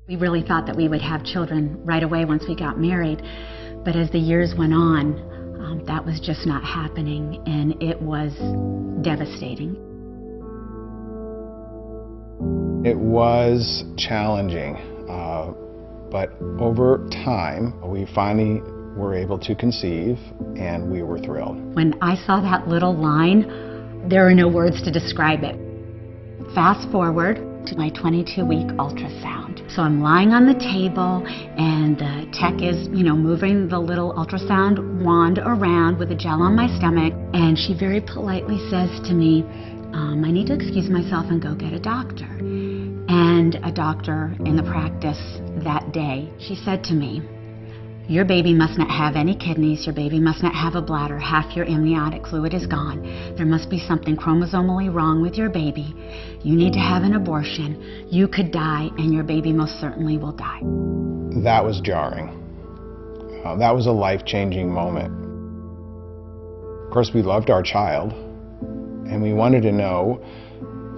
We really thought that we would have children right away once we got married, but as the years went on, that was just not happening, and it was devastating. It was challenging, but over time, we finally were able to conceive, and we were thrilled. When I saw that little line, there are no words to describe it. Fast forward to my 22-week ultrasound. So I'm lying on the table, and the tech is, moving the little ultrasound wand around with a gel on my stomach, and she very politely says to me, I need to excuse myself and go get a doctor. And a doctor in the practice that day, she said to me, your baby must not have any kidneys, your baby must not have a bladder, half your amniotic fluid is gone. There must be something chromosomally wrong with your baby. You need to have an abortion. You could die, and your baby most certainly will die. That was jarring. That was a life-changing moment. Of course, we loved our child, and we wanted to know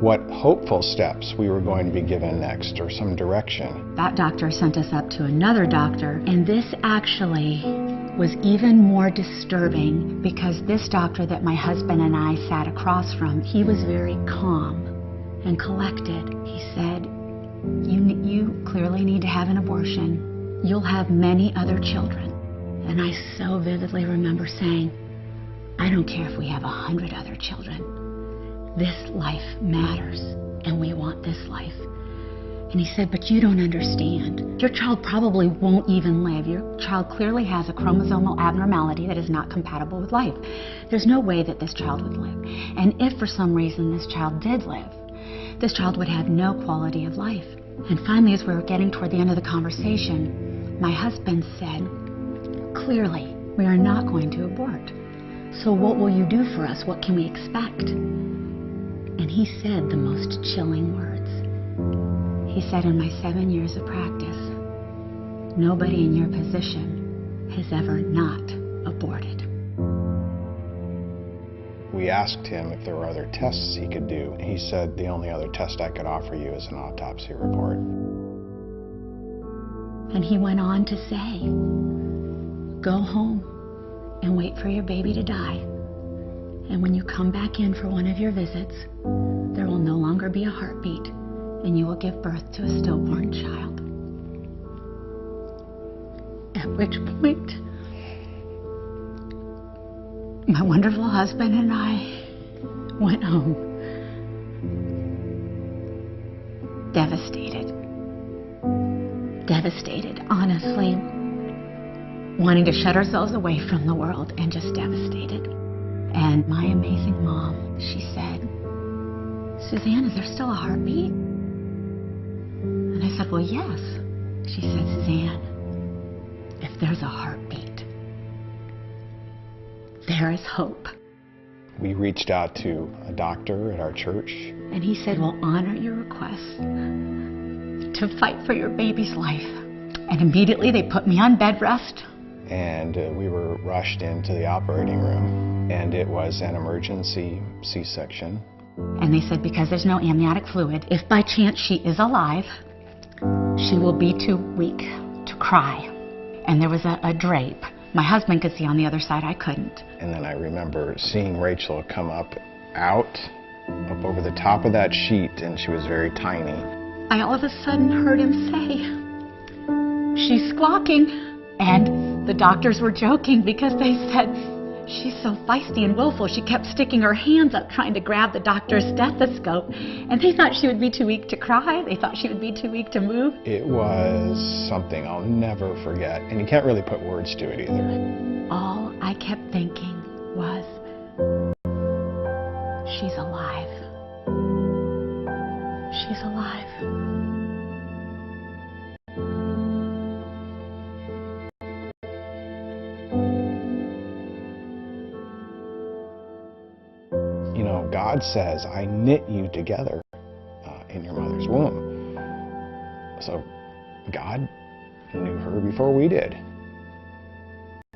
what hopeful steps we were going to be given next, or some direction. That doctor sent us up to another doctor, and this actually was even more disturbing because this doctor that my husband and I sat across from, he was very calm and collected. He said, you clearly need to have an abortion. You'll have many other children. And I so vividly remember saying, I don't care if we have 100 other children. This life matters, and we want this life. And he said, but you don't understand. Your child probably won't even live. Your child clearly has a chromosomal abnormality that is not compatible with life. There's no way that this child would live. And if for some reason this child did live, this child would have no quality of life. And finally, as we were getting toward the end of the conversation, my husband said, clearly, we are not going to abort. So what will you do for us? What can we expect? And he said the most chilling words. He said, in my 7 years of practice, nobody in your position has ever not aborted. We asked him if there were other tests he could do. He said, the only other test I could offer you is an autopsy report. And he went on to say, go home and wait for your baby to die. And when you come back in for one of your visits, there will no longer be a heartbeat, and you will give birth to a stillborn child. At which point, my wonderful husband and I went home, devastated. Devastated, honestly, wanting to shut ourselves away from the world, and just devastated. And my amazing mom, she said, Suzanne, is there still a heartbeat? And I said, well, yes. She said, Suzanne, if there's a heartbeat, there is hope. We reached out to a doctor at our church. And he said, we'll honor your request to fight for your baby's life. And immediately they put me on bed rest. And we were rushed into the operating room, and it was an emergency C-section. And they said, because there's no amniotic fluid, if by chance she is alive, she will be too weak to cry. And there was a drape. My husband could see on the other side, I couldn't. And then I remember seeing Rachel come up over the top of that sheet, and she was very tiny. I all of a sudden heard him say, she's squawking. And the doctors were joking because they said, she's so feisty and willful. She kept sticking her hands up trying to grab the doctor's stethoscope. And they thought she would be too weak to cry. They thought she would be too weak to move. It was something I'll never forget. And you can't really put words to it either. All I kept thinking was, she's alive. She's alive. God says, I knit you together in your mother's womb. So God knew her before we did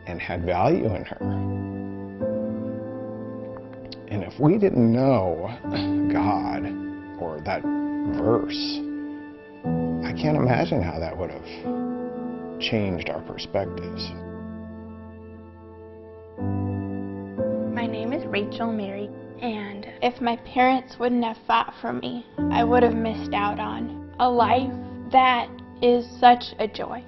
and had value in her. And if we didn't know God or that verse, I can't imagine how that would have changed our perspectives. My name is Rachel Mary, and if my parents wouldn't have fought for me, I would have missed out on a life that is such a joy.